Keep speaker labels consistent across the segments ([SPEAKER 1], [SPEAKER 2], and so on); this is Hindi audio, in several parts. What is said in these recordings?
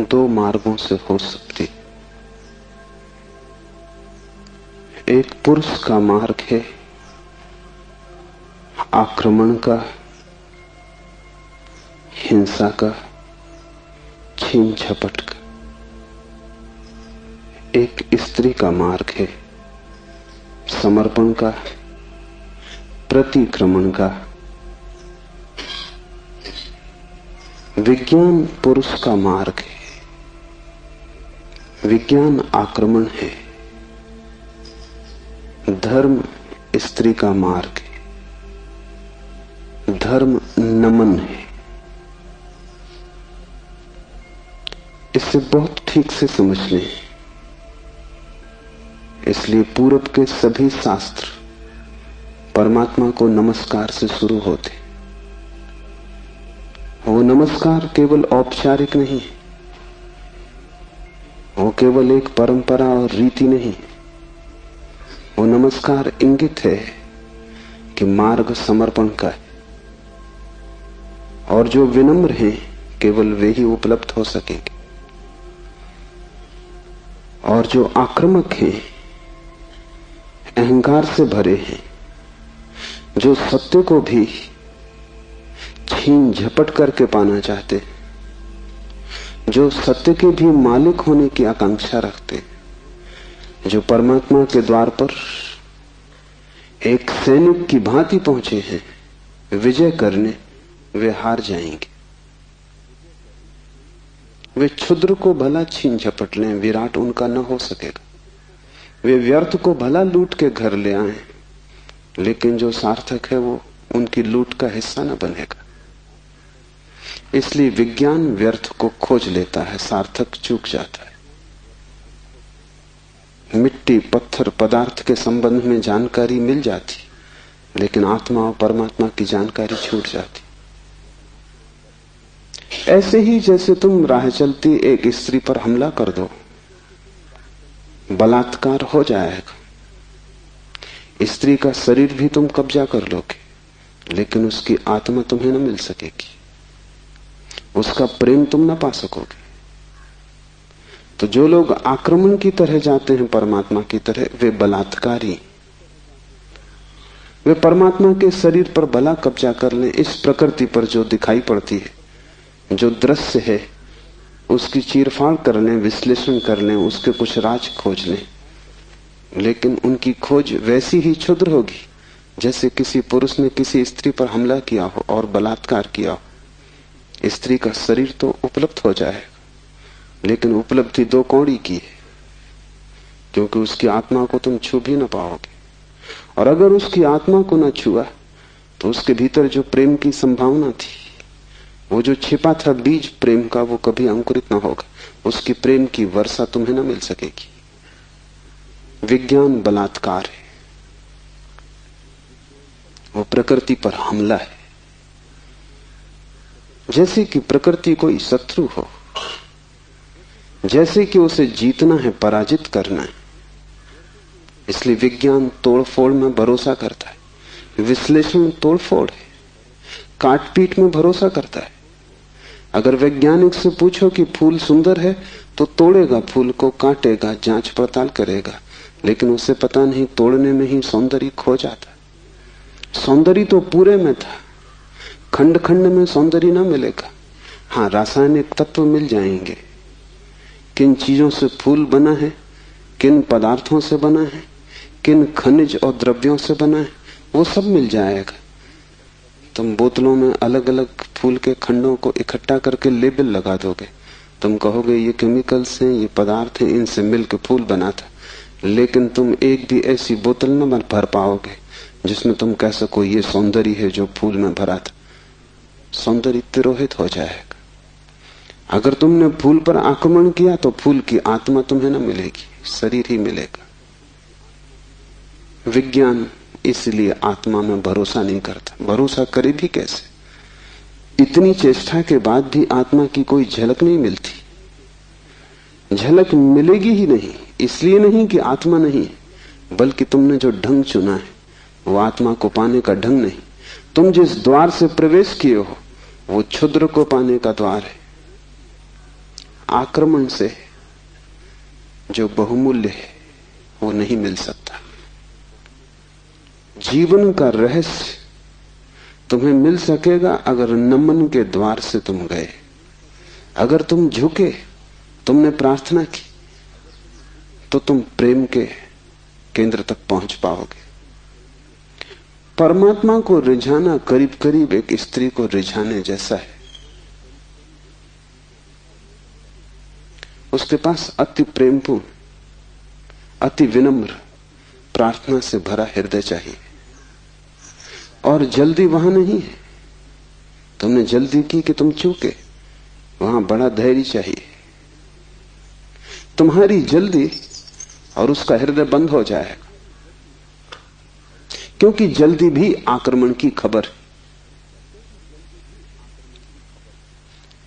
[SPEAKER 1] दो मार्गों से हो सकती। एक पुरुष का मार्ग है आक्रमण का, हिंसा का, छीन झपट का। एक स्त्री का मार्ग है समर्पण का, प्रतिक्रमण का। विज्ञान पुरुष का मार्ग है, विज्ञान आक्रमण है। धर्म स्त्री का मार्ग है, धर्म नमन है। इसे बहुत ठीक से समझ लें। इसलिए पूरब के सभी शास्त्र परमात्मा को नमस्कार से शुरू होते। वो नमस्कार केवल औपचारिक नहीं है, वो केवल एक परंपरा और रीति नहीं। वो नमस्कार इंगित है कि मार्ग समर्पण का है, और जो विनम्र हैं केवल वे ही उपलब्ध हो सकेंगे, और जो आक्रामक हैं, अहंकार से भरे हैं, जो सत्य को भी छीन झपट करके पाना चाहते, जो सत्य के भी मालिक होने की आकांक्षा रखते, जो परमात्मा के द्वार पर एक सैनिक की भांति पहुंचे हैं विजय करने, वे हार जाएंगे। वे क्षुद्र को भला छीन झपट लें, विराट उनका न हो सकेगा। वे व्यर्थ को भला लूट के घर ले आए, लेकिन जो सार्थक है वो उनकी लूट का हिस्सा न बनेगा। इसलिए विज्ञान व्यर्थ को खोज लेता है, सार्थक चूक जाता है। मिट्टी, पत्थर, पदार्थ के संबंध में जानकारी मिल जाती, लेकिन आत्मा और परमात्मा की जानकारी छूट जाती। ऐसे ही जैसे तुम राह चलती एक स्त्री पर हमला कर दो, बलात्कार हो जाएगा। स्त्री का शरीर भी तुम कब्जा कर लोगे, लेकिन उसकी आत्मा तुम्हें न मिल सकेगी, उसका प्रेम तुम न पा सकोगे। तो जो लोग आक्रमण की तरह जाते हैं परमात्मा की तरह, वे बलात्कारी। वे परमात्मा के शरीर पर भला कब्जा कर लें, इस प्रकृति पर जो दिखाई पड़ती है, जो दृश्य है, उसकी चीरफाड़ कर लें, विश्लेषण कर लें, उसके कुछ राज खोज लें, लेकिन उनकी खोज वैसी ही क्षुद्र होगी जैसे किसी पुरुष ने किसी स्त्री पर हमला किया हो और बलात्कार किया हो। स्त्री का शरीर तो उपलब्ध हो जाएगा, लेकिन उपलब्धि दो कौड़ी की है, क्योंकि उसकी आत्मा को तुम छू भी न पाओगे। और अगर उसकी आत्मा को न छुआ तो उसके भीतर जो प्रेम की संभावना थी, वो जो छिपा था बीज प्रेम का, वो कभी अंकुरित न होगा। उसकी प्रेम की वर्षा तुम्हें न मिल सकेगी। विज्ञान बलात्कार है, वो प्रकृति पर हमला है। जैसे कि प्रकृति कोई शत्रु हो, जैसे कि उसे जीतना है, पराजित करना है। इसलिए विज्ञान तोड़फोड़ में भरोसा करता है, विश्लेषण तोड़फोड़ है, काटपीट में भरोसा करता है। अगर वैज्ञानिक से पूछो कि फूल सुंदर है तो तोड़ेगा फूल को, काटेगा, जांच पड़ताल करेगा, लेकिन उसे पता नहीं तोड़ने में ही सौंदर्य खो जाता। सौंदर्य तो पूरे में था, खंड खंड में सौंदर्य ना मिलेगा। हाँ, रासायनिक तत्व मिल जाएंगे, किन चीजों से फूल बना है, किन पदार्थों से बना है, किन खनिज और द्रव्यों से बना है, वो सब मिल जाएगा। तुम बोतलों में अलग अलग फूल के खंडों को इकट्ठा करके लेबल लगा दोगे, तुम कहोगे ये केमिकल्स हैं, ये पदार्थ हैं, इनसे मिलकर फूल बना था, लेकिन तुम एक भी ऐसी बोतल न भर पाओगे जिसमें तुम कह सको ये सौंदर्य है जो फूल में भरा था। सौंदर्य तिरोहित हो जाएगा। अगर तुमने फूल पर आक्रमण किया तो फूल की आत्मा तुम्हें न मिलेगी, शरीर ही मिलेगा। विज्ञान इसलिए आत्मा में भरोसा नहीं करता। भरोसा करे भी कैसे? इतनी चेष्टा के बाद भी आत्मा की कोई झलक नहीं मिलती। झलक मिलेगी ही नहीं, इसलिए नहीं कि आत्मा नहीं, बल्कि तुमने जो ढंग चुना है वो आत्मा को पाने का ढंग नहीं। तुम जिस द्वार से प्रवेश किए हो वो क्षुद्र को पाने का द्वार है। आक्रमण से जो बहुमूल्य है वो नहीं मिल सकता। जीवन का रहस्य तुम्हें मिल सकेगा अगर नमन के द्वार से तुम गए, अगर तुम झुके, तुमने प्रार्थना की, तो तुम प्रेम के केंद्र तक पहुंच पाओगे। परमात्मा को रिझाना करीब करीब एक स्त्री को रिझाने जैसा है। उसके पास अति प्रेमपूर्ण, अति विनम्र, प्रार्थना से भरा हृदय चाहिए। और जल्दी वहां नहीं है। तुमने जल्दी की कि तुम चूके, वहां बड़ा धैर्य चाहिए। तुम्हारी जल्दी और उसका हृदय बंद हो जाएगा, क्योंकि जल्दी भी आक्रमण की खबर है।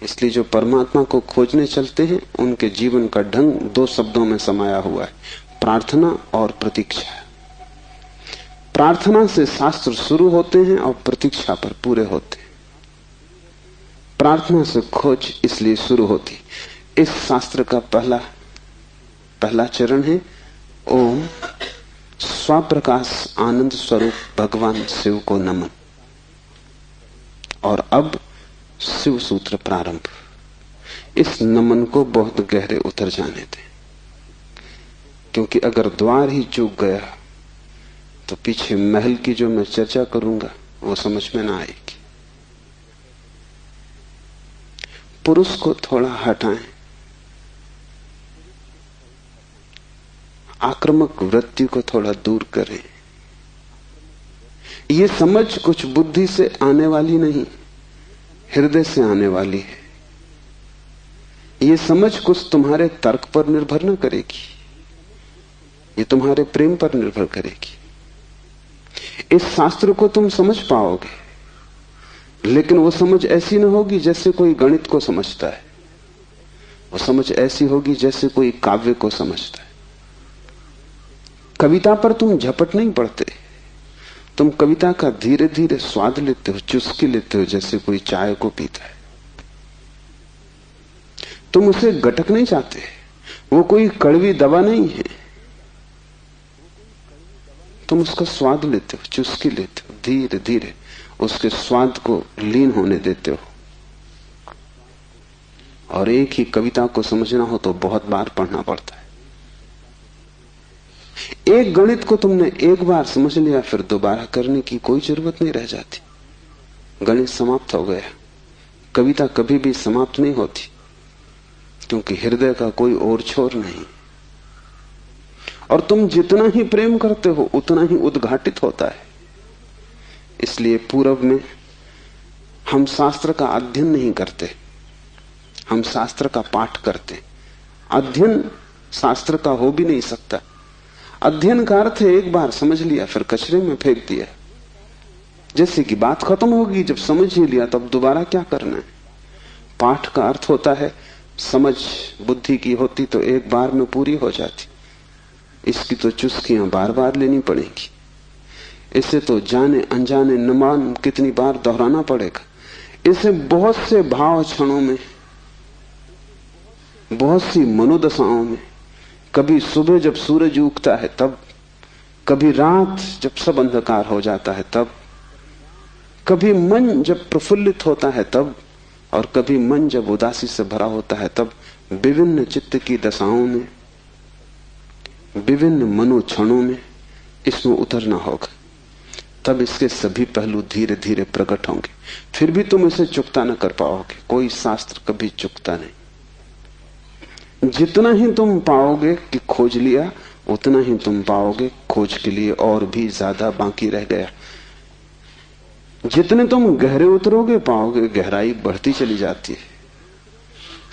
[SPEAKER 1] इसलिए जो परमात्मा को खोजने चलते हैं उनके जीवन का ढंग दो शब्दों में समाया हुआ है, प्रार्थना और प्रतीक्षा। प्रार्थना से शास्त्र शुरू होते हैं और प्रतीक्षा पर पूरे होते हैं। प्रार्थना से खोज इसलिए शुरू होती। इस शास्त्र का पहला चरण है ओम स्वप्रकाश आनंद स्वरूप भगवान शिव को नमन। और अब शिव सूत्र प्रारंभ। इस नमन को बहुत गहरे उतर जाने दें, क्योंकि अगर द्वार ही चूक गया तो पीछे महल की जो मैं चर्चा करूंगा वो समझ में ना आएगी। पुरुष को थोड़ा हटाएं, आक्रामक वृत्ति को थोड़ा दूर करें। ये समझ कुछ बुद्धि से आने वाली नहीं, हृदय से आने वाली है। ये समझ कुछ तुम्हारे तर्क पर निर्भर न करेगी, ये तुम्हारे प्रेम पर निर्भर करेगी। इस शास्त्र को तुम समझ पाओगे, लेकिन वो समझ ऐसी न होगी जैसे कोई गणित को समझता है। वो समझ ऐसी होगी जैसे कोई काव्य को समझता है। कविता पर तुम झपट नहीं पड़ते, तुम कविता का धीरे धीरे स्वाद लेते हो, चुस्की लेते हो, जैसे कोई चाय को पीता है। तुम उसे गटक नहीं चाहते, वो कोई कड़वी दवा नहीं है। तुम उसका स्वाद लेते हो, चुस्की लेते हो, धीरे धीरे उसके स्वाद को लीन होने देते हो। और एक ही कविता को समझना हो तो बहुत बार पढ़ना पड़ता है। एक गणित को तुमने एक बार समझ लिया, फिर दोबारा करने की कोई जरूरत नहीं रह जाती। गणित समाप्त हो गया। कविता कभी भी समाप्त नहीं होती, क्योंकि हृदय का कोई और छोर नहीं। और तुम जितना ही प्रेम करते हो उतना ही उद्घाटित होता है। इसलिए पूर्व में हम शास्त्र का अध्ययन नहीं करते, हम शास्त्र का पाठ करते। अध्ययन शास्त्र का हो भी नहीं सकता। अध्ययन का अर्थ है एक बार समझ लिया फिर कचरे में फेंक दिया। जैसे कि बात खत्म होगी, जब समझ ही लिया तब दोबारा क्या करना है। पाठ का अर्थ होता है समझ बुद्धि की होती तो एक बार में पूरी हो जाती। इसकी तो चुस्कियां बार बार लेनी पड़ेगी। इसे तो जाने अनजाने न मान कितनी बार दोहराना पड़ेगा। इसे बहुत से भाव क्षणों में, बहुत सी मनोदशाओं में, कभी सुबह जब सूरज उगता है तब, कभी रात जब सब अंधकार हो जाता है तब, कभी मन जब प्रफुल्लित होता है तब, और कभी मन जब उदासी से भरा होता है तब, विभिन्न चित्त की दशाओं में, विभिन्न मनोक्षणों में इसमें उतरना होगा। तब इसके सभी पहलू धीरे धीरे प्रकट होंगे। फिर भी तुम इसे चुकता न कर पाओगे। कोई शास्त्र कभी चुकता नहीं। जितना ही तुम पाओगे कि खोज लिया, उतना ही तुम पाओगे खोज के लिए और भी ज्यादा बाकी रह गया। जितने तुम गहरे उतरोगे पाओगे गहराई बढ़ती चली जाती है।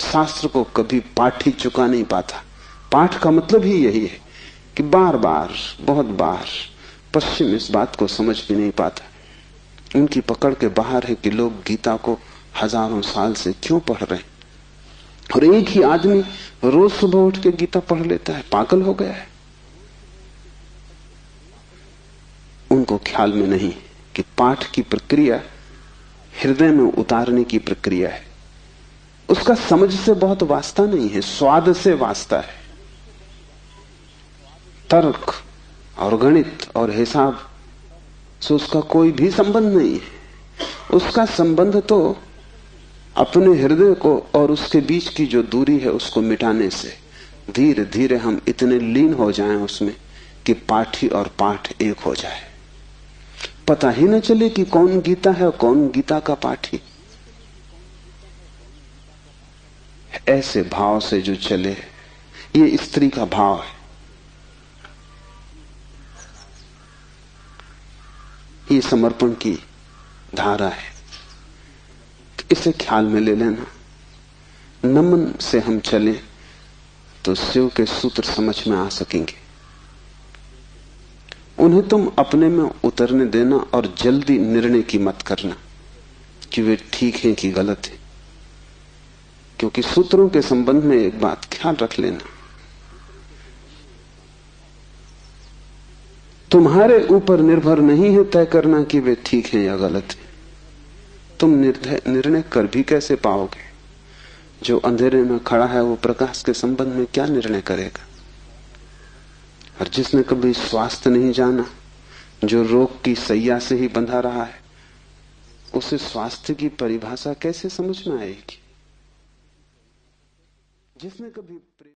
[SPEAKER 1] शास्त्र को कभी पाठ ही चुका नहीं पाता। पाठ का मतलब ही यही है कि बार बार, बहुत बार। पश्चिम इस बात को समझ भी नहीं पाता। उनकी पकड़ के बाहर है कि लोग गीता को हजारों साल से क्यों पढ़ रहे हैं, और एक ही आदमी रोज सुबह उठ के गीता पढ़ लेता है। पागल हो गया है। उनको ख्याल में नहीं कि पाठ की प्रक्रिया हृदय में उतारने की प्रक्रिया है। उस उसका समझ से बहुत वास्ता नहीं है, स्वाद से वास्ता है। तर्क और गणित और हिसाब से उसका कोई भी संबंध नहीं है। उसका संबंध तो अपने हृदय को और उसके बीच की जो दूरी है उसको मिटाने से। धीरे धीरे हम इतने लीन हो जाएं उसमें कि पाठी और पाठ एक हो जाए, पता ही न चले कि कौन गीता है और कौन गीता का पाठी। ऐसे भाव से जो चले, ये स्त्री का भाव है, ये समर्पण की धारा है। इसे ख्याल में ले लेना। नमन से हम चले तो शिव के सूत्र समझ में आ सकेंगे। उन्हें तुम अपने में उतरने देना और जल्दी निर्णय की मत करना कि वे ठीक हैं कि गलत हैं, क्योंकि सूत्रों के संबंध में एक बात ख्याल रख लेना, तुम्हारे ऊपर निर्भर नहीं है तय करना कि वे ठीक हैं या गलत हैं। तुम निर्णय कर भी कैसे पाओगे? जो अंधेरे में खड़ा है वो प्रकाश के संबंध में क्या निर्णय करेगा? और जिसने कभी स्वास्थ्य नहीं जाना, जो रोग की सैया से ही बंधा रहा है, उसे स्वास्थ्य की परिभाषा कैसे समझ में आएगी? जिसने कभी